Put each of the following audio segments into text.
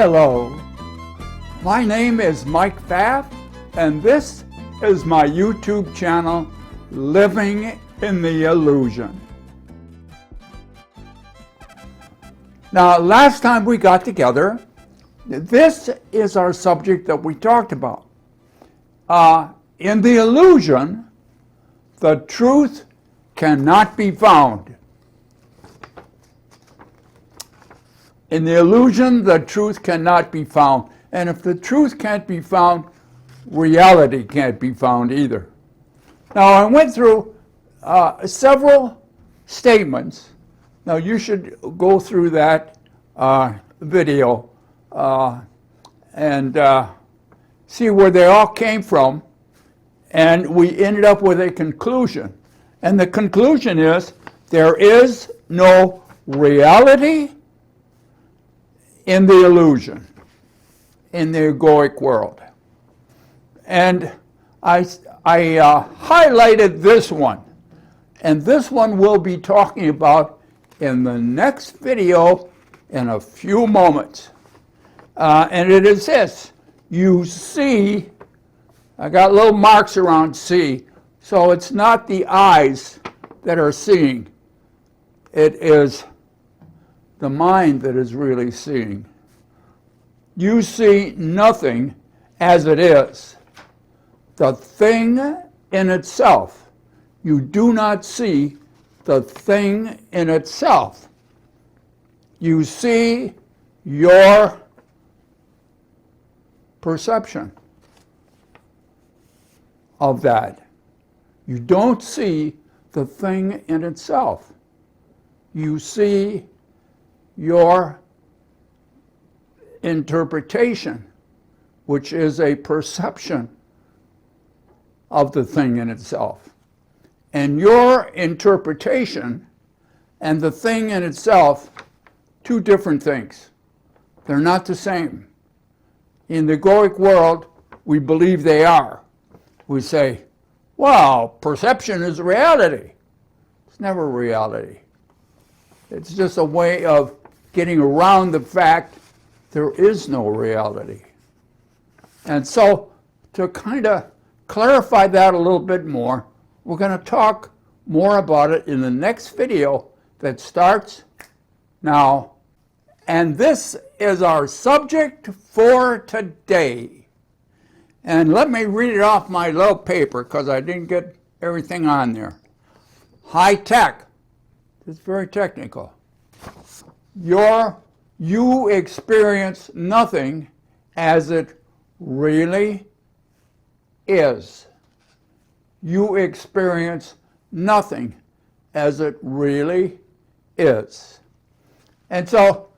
Hello, my name is Mike Pfaff, and this is my YouTube channel, Living in the Illusion. Now, last time we got together, this is our subject that we talked about. In the illusion, the truth cannot be found. In the illusion, the truth cannot be found. And if the truth can't be found, reality can't be found either. Now, I went through several statements. Now, you should go through that video and see where they all came from. And we ended up with a conclusion. And the conclusion is there is no reality in the illusion, in the egoic world. And I highlighted this one. And this one we'll be talking about in the next video in a few moments. And it is this: you see, I got little marks around see, so it's not the eyes that are seeing. It is the mind that is really seeing. You see nothing as it is. The thing in itself. You do not see the thing in itself. You see your perception of that. You don't see the thing in itself. You see your interpretation, which is a perception of the thing in itself. And your interpretation and the thing in itself, two different things. They're not the same. In the egoic world, we believe they are. We say, well, perception is reality. It's never reality. It's just a way of getting around the fact there is no reality. And so, to kind of clarify that a little bit more, we're going to talk more about it in the next video that starts now. And this is our subject for today. And let me read it off my little paper because I didn't get everything on there. High tech. It's very technical. You experience nothing as it really is. You experience nothing as it really is. And so,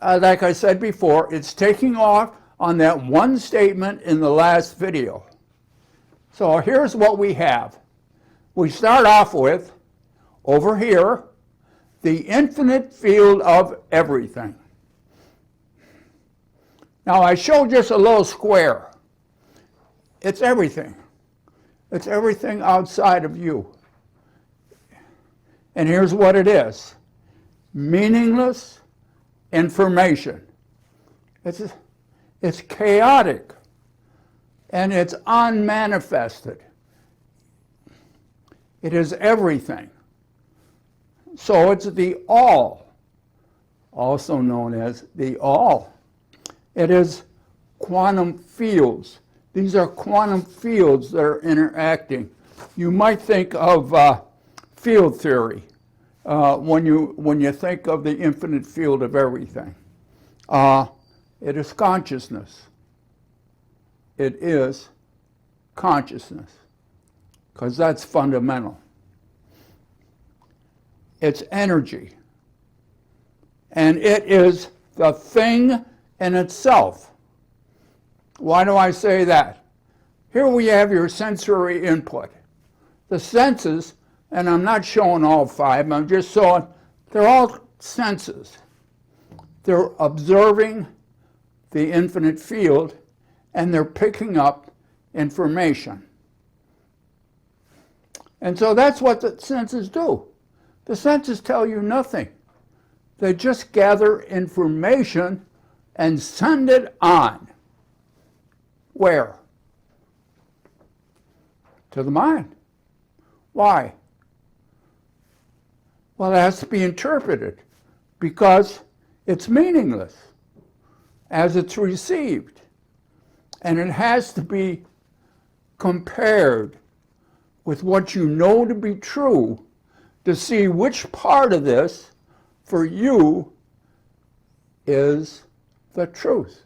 like I said before, it's taking off on that one statement in the last video. So here's what we have. We start off with, over here, the infinite field of everything. Now I showed just a little square. It's everything. It's everything outside of you. And here's what it is. Meaningless information. It's chaotic. And it's unmanifested. It is everything. So it's the all, also known as the all. It is quantum fields. These are quantum fields that are interacting. You might think of field theory when you think of the infinite field of everything. It is consciousness. It is consciousness, because that's fundamental. It's energy. And it is the thing in itself. Why do I say that? Here we have your sensory input. The senses, and I'm not showing all five, I'm just showing, they're all senses. They're observing the infinite field, and they're picking up information. And so that's what the senses do. The senses tell you nothing. They just gather information and send it on. Where? To the mind. Why? Well, it has to be interpreted because it's meaningless as it's received. And it has to be compared with what you know to be true to see which part of this for you is the truth.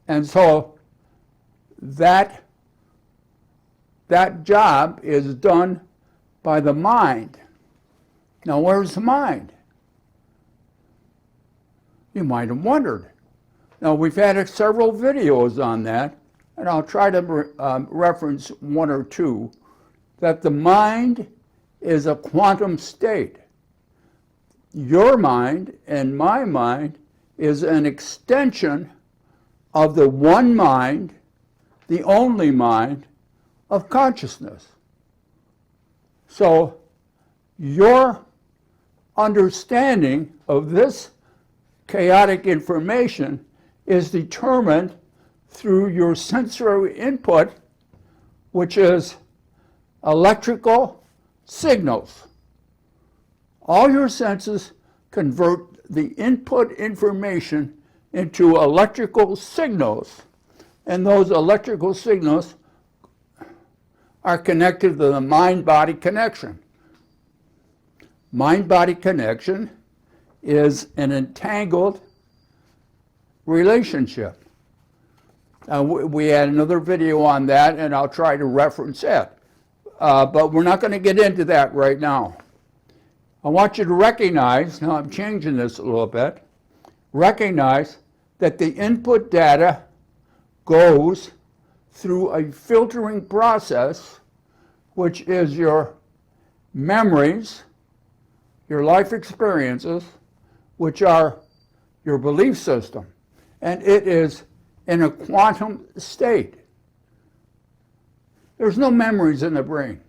And so that job is done by the mind. Now, where's the mind? You might have wondered. Now, we've had several videos on that, and I'll try to reference one or two, that the mind is a quantum state. Your mind and my mind is an extension of the one mind, the only mind of consciousness. So your understanding of this chaotic information is determined through your sensory input, which is electrical signals. All your senses convert the input information into electrical signals, and those electrical signals are connected to the mind-body connection. Mind-body connection is an entangled relationship. We had another video on that, and I'll try to reference it. But we're not going to get into that right now. I want you to recognize, now I'm changing this a little bit, recognize that the input data goes through a filtering process, which is your memories, your life experiences, which are your belief system. And it is in a quantum state. There's no memories in the brain.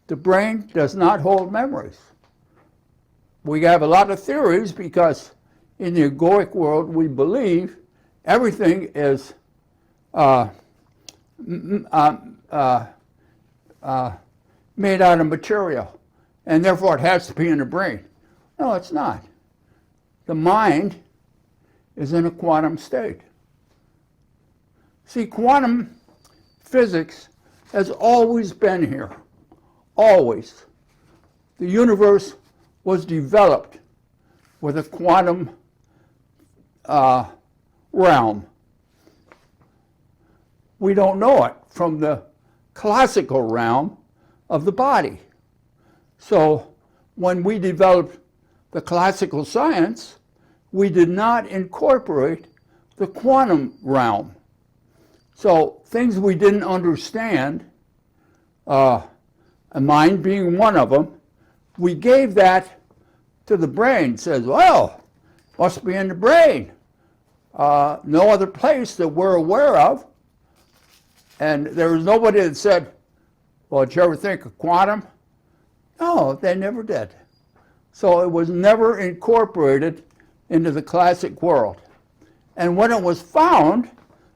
The brain does not hold memories. We have a lot of theories because in the egoic world we believe everything is made out of material, and therefore it has to be in the brain. No, it's not. The mind is in a quantum state. See, quantum physics has always been here, always. The universe was developed with a quantum realm. We don't know it from the classical realm of the body. So when we developed the classical science, we did not incorporate the quantum realm. So things we didn't understand, a mind being one of them, we gave that to the brain. It says, well, must be in the brain. No other place that we're aware of. And there was nobody that said, well, did you ever think of quantum? No, they never did. So it was never incorporated into the classic world. And when it was found,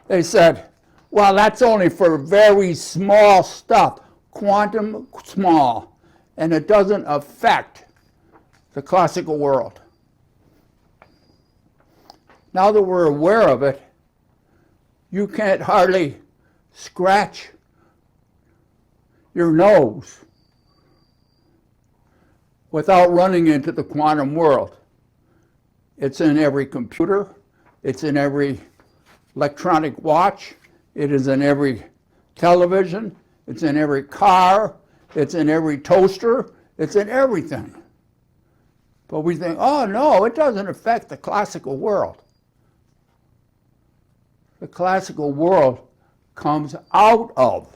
they said, well, that's only for very small stuff, quantum small, and it doesn't affect the classical world. Now that we're aware of it, you can't hardly scratch your nose without running into the quantum world. It's in every computer, it's in every electronic watch, it is in every television, it's in every car, it's in every toaster, it's in everything. But we think, oh no, it doesn't affect the classical world. The classical world comes out of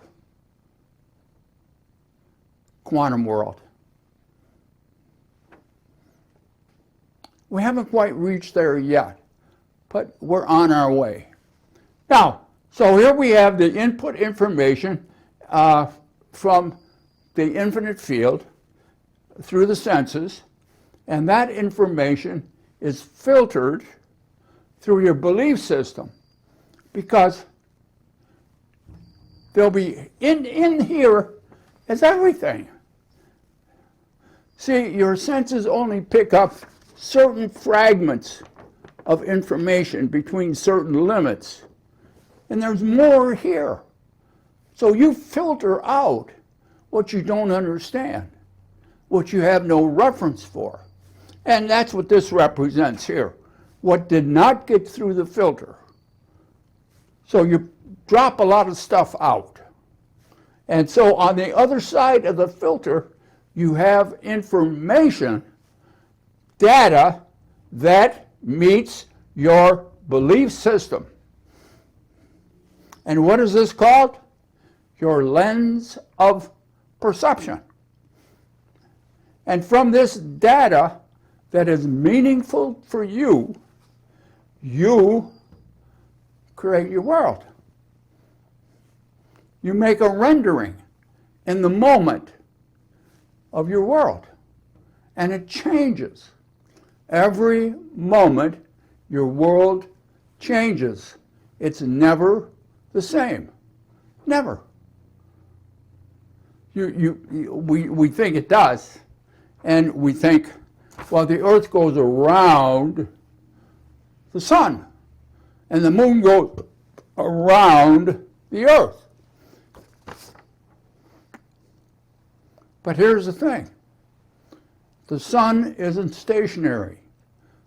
quantum world. We haven't quite reached there yet, but we're on our way. Now, so here we have the input information from the infinite field through the senses, and that information is filtered through your belief system, because there'll be in here is everything. See, your senses only pick up certain fragments of information between certain limits, and there's more here. So you filter out what you don't understand, what you have no reference for. And that's what this represents here. What did not get through the filter. So you drop a lot of stuff out. And so on the other side of the filter, you have information, data, that meets your belief system. And what is this called? Your lens of perception. And from this data that is meaningful for you, you create your world. You make a rendering in the moment of your world, and it changes. Every moment your world changes. It's never the same. Never. We think it does, and we think, well, the earth goes around the sun, and the moon goes around the earth. But here's the thing. The sun isn't stationary.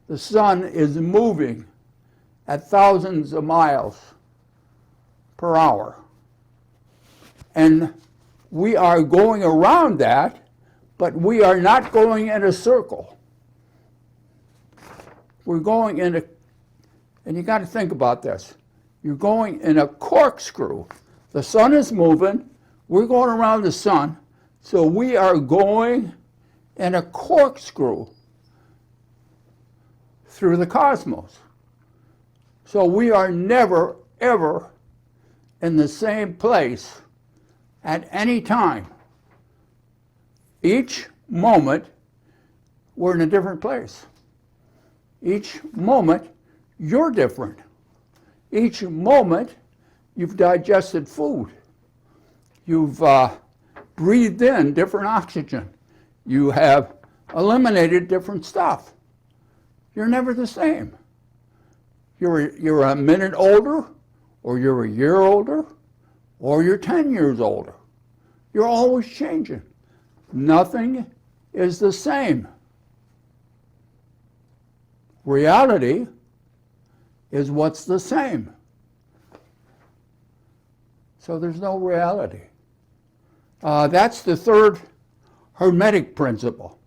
The sun is moving at thousands of miles per hour. And we are going around that, but we are not going in a circle. We're going in a, and you got to think about this. You're going in a corkscrew. The sun is moving, we're going around the sun, so we are going in a corkscrew through the cosmos. So we are never, ever in the same place at any time. Each moment, we're in a different place. Each moment, you're different. Each moment, you've digested food. You've breathed in different oxygen. You have eliminated different stuff. You're never the same. You're a minute older, or you're a year older, or you're 10 years older. You're always changing. Nothing is the same. Reality is what's the same. So there's no reality. That's the third Hermetic principle.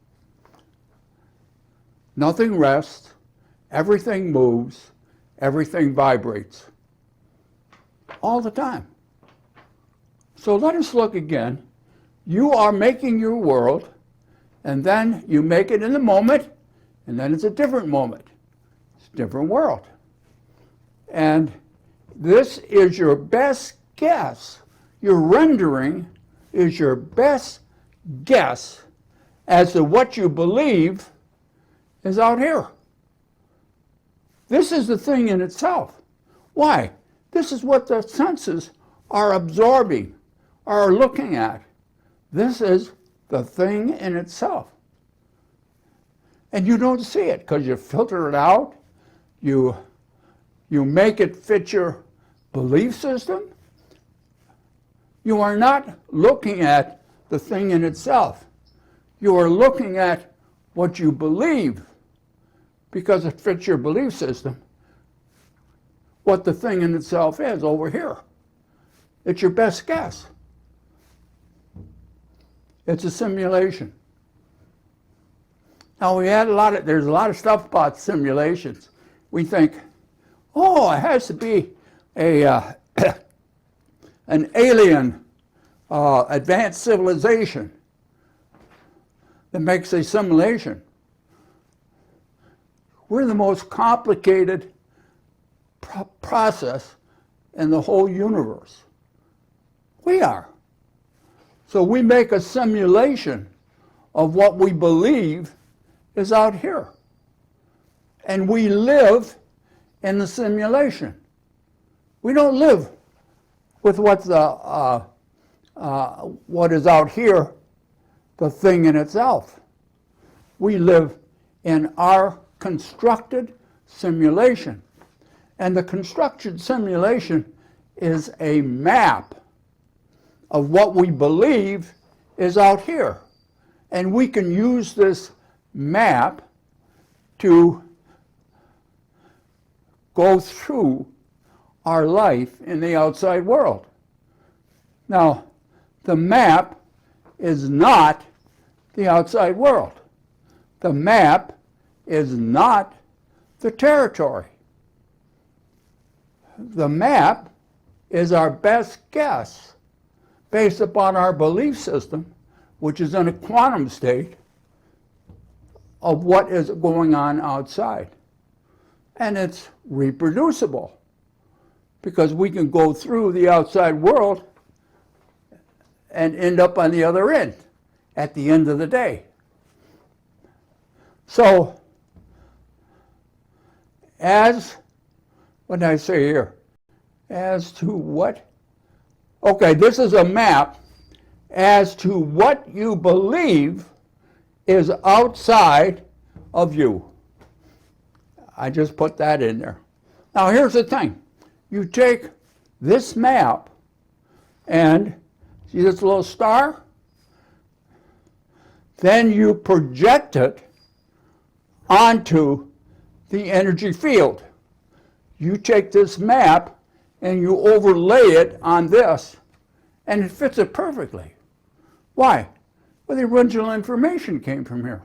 Nothing rests, everything moves, everything vibrates. All the time. So let us look again. You are making your world, and then you make it in the moment, and then it's a different moment. It's a different world. And this is your best guess. Your rendering is your best guess as to what you believe is out here. This is the thing in itself. Why? This is what the senses are absorbing, are looking at. This is the thing in itself. And you don't see it because you filter it out. You make it fit your belief system. You are not looking at the thing in itself. You are looking at what you believe because it fits your belief system. What the thing in itself is over here. It's your best guess. It's a simulation. Now there's a lot of stuff about simulations. We think, oh, it has to be an alien advanced civilization that makes a simulation. We're the most complicated process in the whole universe. We are. So we make a simulation of what we believe is out here. And we live in the simulation. We don't live with what is out here, the thing in itself. We live in our constructed simulation. And the constructed simulation is a map of what we believe is out here. And we can use this map to go through our life in the outside world. Now, the map is not the outside world. The map is not the territory. The map is our best guess based upon our belief system, which is in a quantum state of what is going on outside. And it's reproducible because we can go through the outside world and end up on the other end at the end of the day. So, what did I say here? As to what? Okay, this is a map as to what you believe is outside of you. I just put that in there. Now here's the thing. You take this map and see this little star? Then you project it onto the energy field. You take this map and you overlay it on this, and it fits it perfectly. Why? Well, the original information came from here.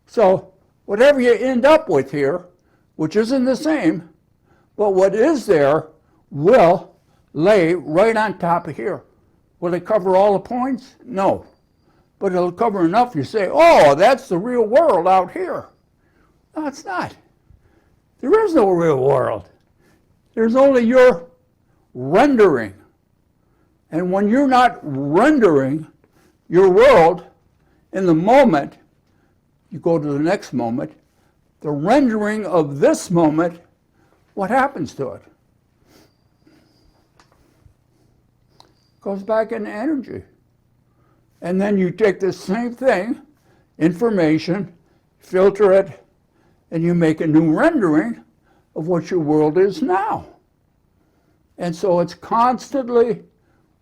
So whatever you end up with here, which isn't the same, but what is there will lay right on top of here. Will it cover all the points? No. But it'll cover enough you say, oh, that's the real world out here. No, it's not. There is no real world. There's only your rendering. And when you're not rendering your world in the moment, you go to the next moment, the rendering of this moment, what happens to it? Goes back into energy. And then you take the same thing, information, filter it, and you make a new rendering of what your world is now. And so it's constantly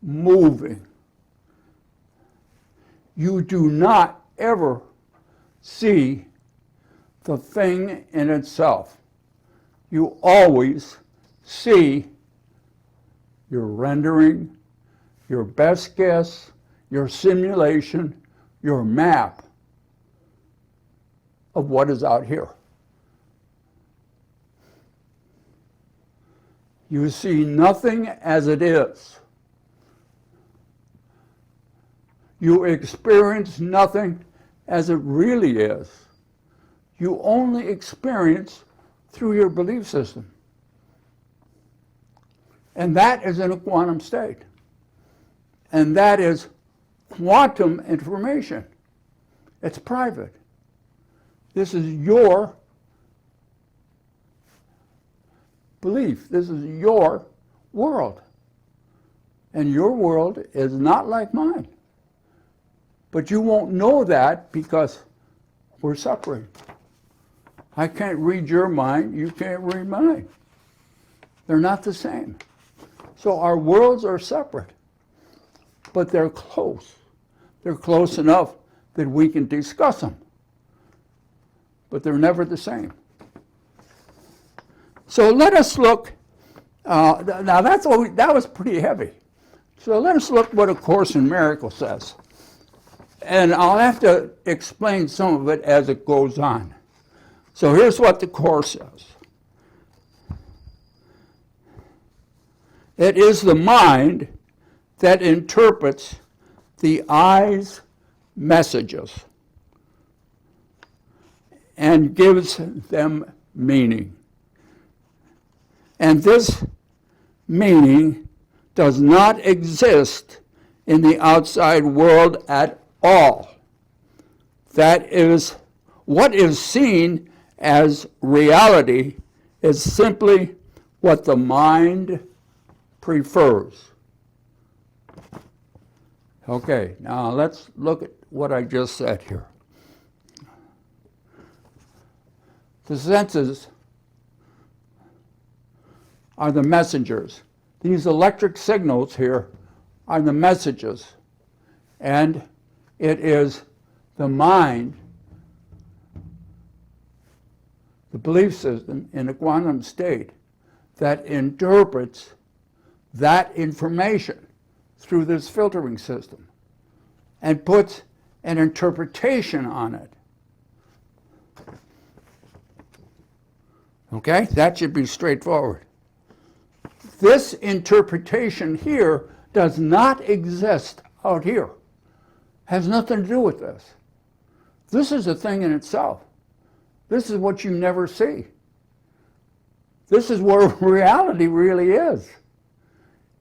moving. You do not ever see the thing in itself. You always see your rendering, your best guess, your simulation, your map of what is out here. You see nothing as it is. You experience nothing as it really is. You only experience through your belief system. And that is in a quantum state. And that is quantum information. It's private. This is your belief. This is your world. And your world is not like mine. But you won't know that because we're separate. I can't read your mind, you can't read mine. They're not the same. So our worlds are separate, but they're close. They're close enough that we can discuss them, but they're never the same. So let us look, now that was pretty heavy. So let us look what A Course in Miracles says. And I'll have to explain some of it as it goes on. So here's what the Course says. It is the mind that interprets the eye's messages and gives them meaning. And this meaning does not exist in the outside world at all. That is, what is seen as reality is simply what the mind prefers. Okay, now let's look at what I just said here. The senses are the messengers. These electric signals here are the messages. And it is the mind, the belief system in a quantum state, that interprets that information through this filtering system and puts an interpretation on it. Okay, that should be straightforward. This interpretation here does not exist out here. Has nothing to do with this. This is a thing in itself. This is what you never see. This is where reality really is.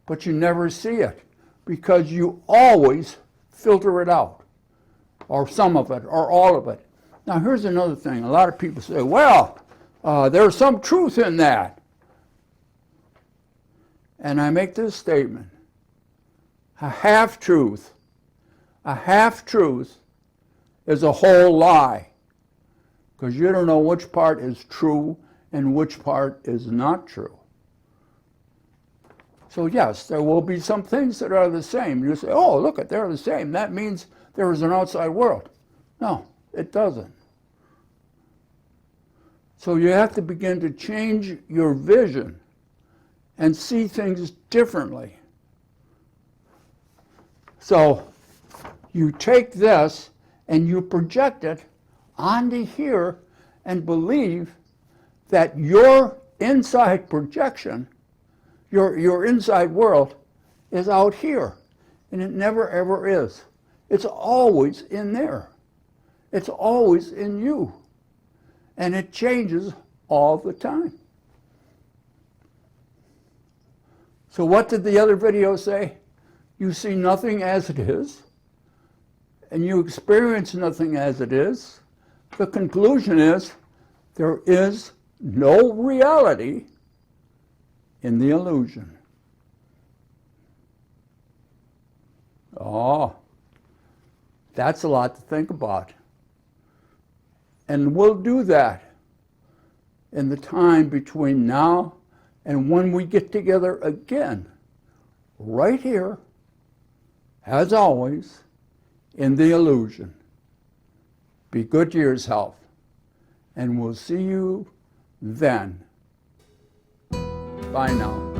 But you never see it because you always filter it out, or some of it, or all of it. Now here's another thing. A lot of people say, well, there's some truth in that. And I make this statement. A half-truth is a whole lie, because you don't know which part is true and which part is not true. So yes, there will be some things that are the same. You say, oh, look, they're the same. That means there is an outside world. No, it doesn't. So you have to begin to change your vision and see things differently. So you take this and you project it onto here and believe that your inside projection, your inside world, is out here. And it never ever is. It's always in there. It's always in you. And it changes all the time. So what did the other video say? You see nothing as it is, and you experience nothing as it is. The conclusion is there is no reality in the illusion. Oh, that's a lot to think about. And we'll do that in the time between now and when we get together again, right here, as always, in the illusion. Be good to yourself, and we'll see you then. Bye now.